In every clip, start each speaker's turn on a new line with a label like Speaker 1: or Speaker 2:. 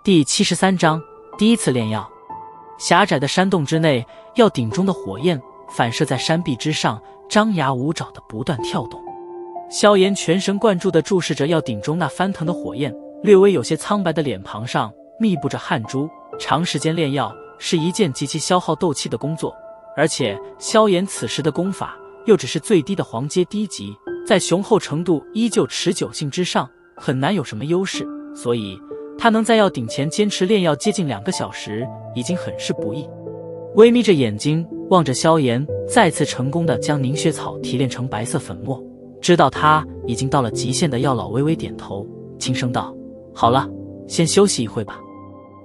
Speaker 1: 第73章第一次炼药。狭窄的山洞之内，药鼎中的火焰反射在山壁之上，张牙舞爪地不断跳动。萧炎全神贯注地注视着药鼎中那翻腾的火焰，略微有些苍白的脸庞上密布着汗珠。长时间炼药是一件极其消耗斗气的工作，而且萧炎此时的功法又只是最低的黄阶低级，在雄厚程度依旧持久性之上，很难有什么优势，所以他能在药鼎前坚持炼药接近2个小时，已经很是不易。微眯着眼睛望着萧炎再次成功地将凝血草提炼成白色粉末，知道他已经到了极限的药老微微点头，轻声道：好了，先休息一会吧。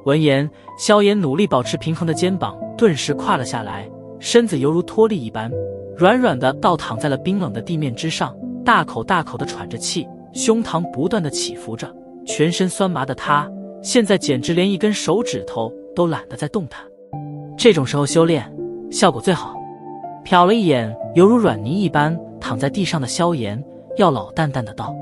Speaker 1: 闻言，萧炎努力保持平衡的肩膀顿时垮了下来，身子犹如脱力一般，软软的倒躺在了冰冷的地面之上，大口大口地喘着气，胸膛不断地起伏着，全身酸麻的他现在简直连一根手指头都懒得再动弹。这种时候修炼效果最好。瞟了一眼犹如软泥一般躺在地上的萧炎，药老淡淡的道。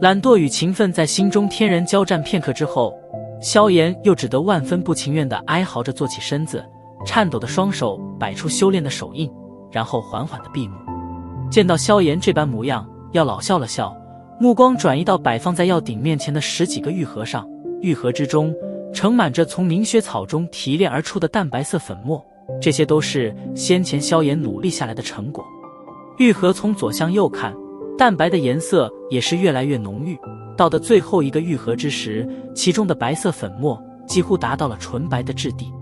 Speaker 1: 懒惰与勤奋在心中天然交战片刻之后，萧炎又只得万分不情愿地哀嚎着坐起身子，颤抖的双手摆出修炼的手印，然后缓缓地闭目。见到萧炎这般模样，药老笑了笑，目光转移到摆放在药鼎面前的10几个玉盒上，玉盒之中盛满着从凝血草中提炼而出的淡白色粉末，这些都是先前萧炎努力下来的成果。玉盒从左向右看，淡白的颜色也是越来越浓郁，到的最后一个玉盒之时，其中的白色粉末几乎达到了纯白的质地。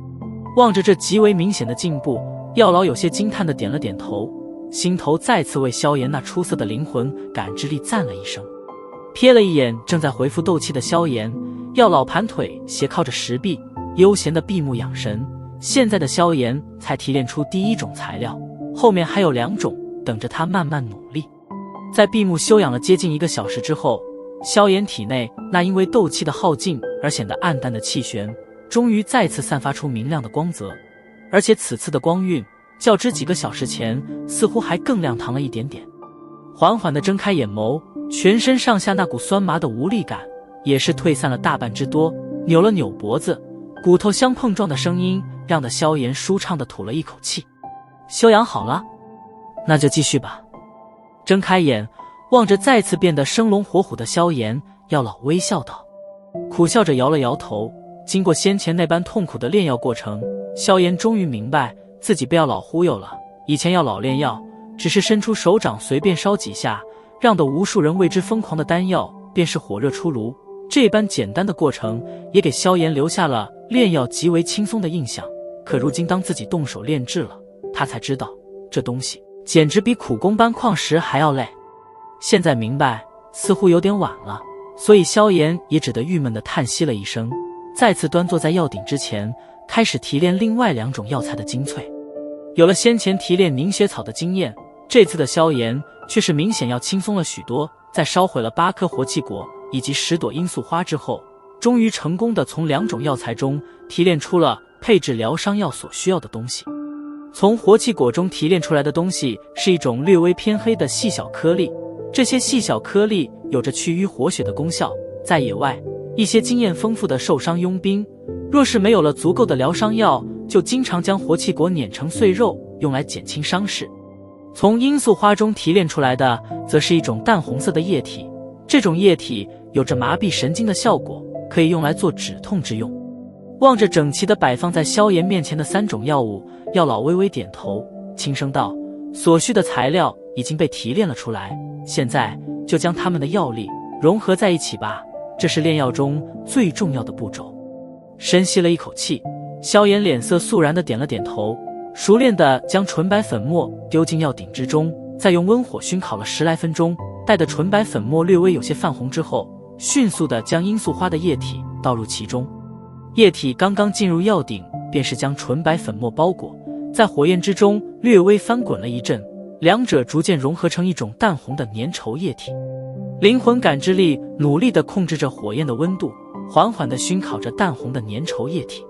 Speaker 1: 望着这极为明显的进步，药老有些惊叹地点了点头，心头再次为萧炎那出色的灵魂感知力赞了一声。瞥了一眼正在回复斗气的萧炎，药老盘腿斜靠着石壁，悠闲地闭目养神。现在的萧炎才提炼出第1种材料，后面还有2种等着他慢慢努力。在闭目休养了接近1个小时之后，萧炎体内那因为斗气的耗尽而显得暗淡的气旋终于再次散发出明亮的光泽，而且此次的光晕较之几个小时前似乎还更亮堂了一点点。缓缓地睁开眼眸，全身上下那股酸麻的无力感也是退散了大半之多，扭了扭脖子，骨头相碰撞的声音让得萧炎舒畅地吐了一口气。休养好了，那就继续吧。睁开眼望着再次变得生龙活虎的萧炎，药老微笑道。苦笑着摇了摇头，经过先前那般痛苦的炼药过程，萧炎终于明白自己被药老忽悠了。以前药老炼药只是伸出手掌随便烧几下，让得无数人为之疯狂的丹药便是火热出炉，这般简单的过程也给萧炎留下了炼药极为轻松的印象。可如今当自己动手炼制了，他才知道这东西简直比苦工搬矿石还要累。现在明白似乎有点晚了，所以萧炎也只得郁闷地叹息了一声，再次端坐在药鼎之前，开始提炼另外2种药材的精粹。有了先前提炼凝血草的经验，这次的萧炎却是明显要轻松了许多。在烧毁了8颗活气果以及10朵罂粟花之后，终于成功地从2种药材中提炼出了配制疗伤药所需要的东西。从活气果中提炼出来的东西是一种略微偏黑的细小颗粒，这些细小颗粒有着去瘀活血的功效，在野外一些经验丰富的受伤佣兵若是没有了足够的疗伤药，就经常将活气果碾成碎肉用来减轻伤势。从罂粟花中提炼出来的则是一种淡红色的液体，这种液体有着麻痹神经的效果，可以用来做止痛之用。望着整齐地摆放在萧炎面前的3种药物，药老微微点头，轻声道：所需的材料已经被提炼了出来，现在就将它们的药力融合在一起吧，这是炼药中最重要的步骤。深吸了一口气，萧炎脸色肃然地点了点头，熟练地将纯白粉末丢进药鼎之中，再用温火熏烤了10来分钟，待得纯白粉末略微有些泛红之后，迅速地将罂粟花的液体倒入其中。液体刚刚进入药鼎，便是将纯白粉末包裹，在火焰之中略微翻滚了一阵，两者逐渐融合成一种淡红的粘稠液体。灵魂感知力努力地控制着火焰的温度，缓缓地熏烤着淡红的粘稠液体。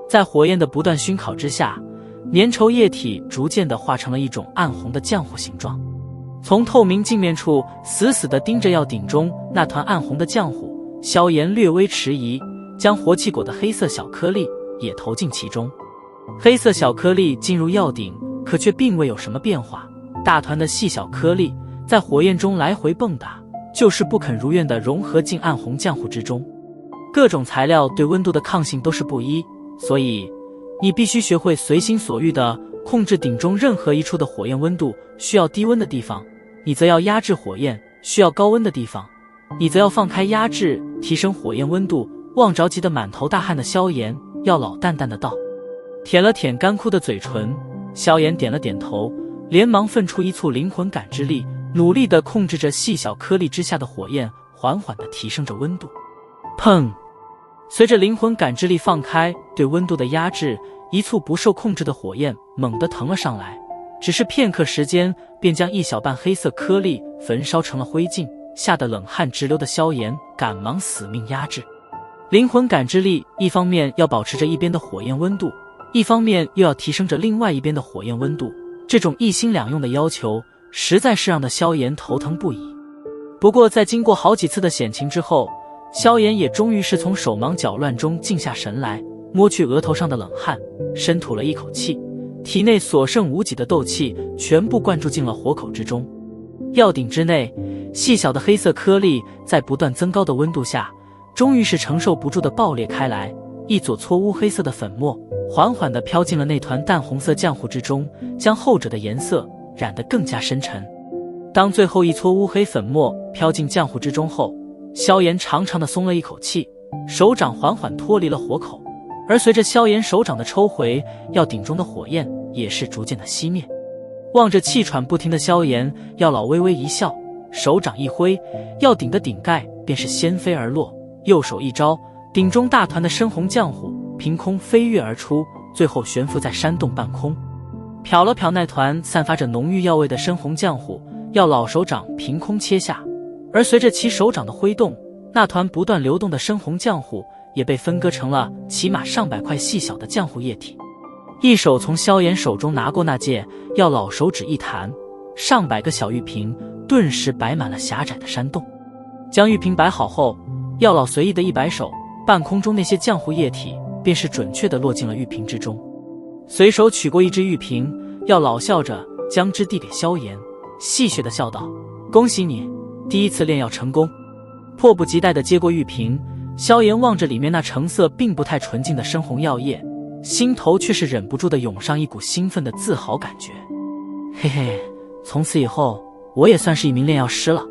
Speaker 1: 在火焰的不断熏烤之下，粘稠液体逐渐地化成了一种暗红的浆糊形状。从透明镜面处死死地盯着药鼎中那团暗红的浆糊，萧炎略微迟疑，将活气果的黑色小颗粒也投进其中。黑色小颗粒进入药鼎，可却并未有什么变化。大团的细小颗粒在火焰中来回蹦跶，就是不肯如愿地融合进暗红浆糊之中。各种材料对温度的抗性都是不一，所以你必须学会随心所欲地控制鼎中任何一处的火焰温度。需要低温的地方，你则要压制火焰；需要高温的地方，你则要放开压制，提升火焰温度。望着急得满头大汗的萧炎，药老淡淡的道。舔了舔干枯的嘴唇，萧炎点了点头，连忙分出一簇灵魂感知力，努力地控制着细小颗粒之下的火焰，缓缓地提升着温度。砰！随着灵魂感知力放开对温度的压制，一簇不受控制的火焰猛地腾了上来，只是片刻时间，便将一小半黑色颗粒焚烧成了灰烬。吓得冷汗直流的萧炎赶忙死命压制。灵魂感知力一方面要保持着一边的火焰温度，一方面又要提升着另外一边的火焰温度，这种一心两用的要求实在是让得萧炎头疼不已。不过在经过好几次的险情之后，萧炎也终于是从手忙脚乱中静下神来，摸去额头上的冷汗，深吐了一口气，体内所剩无几的斗气全部灌注进了火口之中。药鼎之内，细小的黑色颗粒在不断增高的温度下，终于是承受不住的爆裂开来，一撮搓乌黑色的粉末缓缓地飘进了那团淡红色浆糊之中，将后者的颜色染得更加深沉。当最后一撮乌黑粉末飘进浆糊之中后，萧炎长长地松了一口气，手掌缓缓脱离了火口，而随着萧炎手掌的抽回，药鼎中的火焰也是逐渐的熄灭。望着气喘不停的萧炎，药老微微一笑，手掌一挥，药鼎的鼎盖便是掀飞而落，右手一招，鼎中大团的深红浆糊凭空飞跃而出，最后悬浮在山洞半空。瞟了瞟那团散发着浓郁药味的深红浆糊，药老手掌凭空切下，而随着其手掌的挥动，那团不断流动的深红浆糊也被分割成了起码上百块细小的浆糊液体。一手从萧炎手中拿过那戒，药老手指一弹，上百个小玉瓶顿时摆满了狭窄的山洞。将玉瓶摆好后，药老随意的一摆手，半空中那些浆糊液体便是准确地落进了玉瓶之中。随手取过一只玉瓶，药老笑着将之递给萧炎，戏谑地笑道：“恭喜你，第一次炼药成功。”迫不及待地接过玉瓶，萧炎望着里面那成色并不太纯净的深红药液，心头却是忍不住地涌上一股兴奋的自豪感觉。嘿嘿，从此以后我也算是一名炼药师了。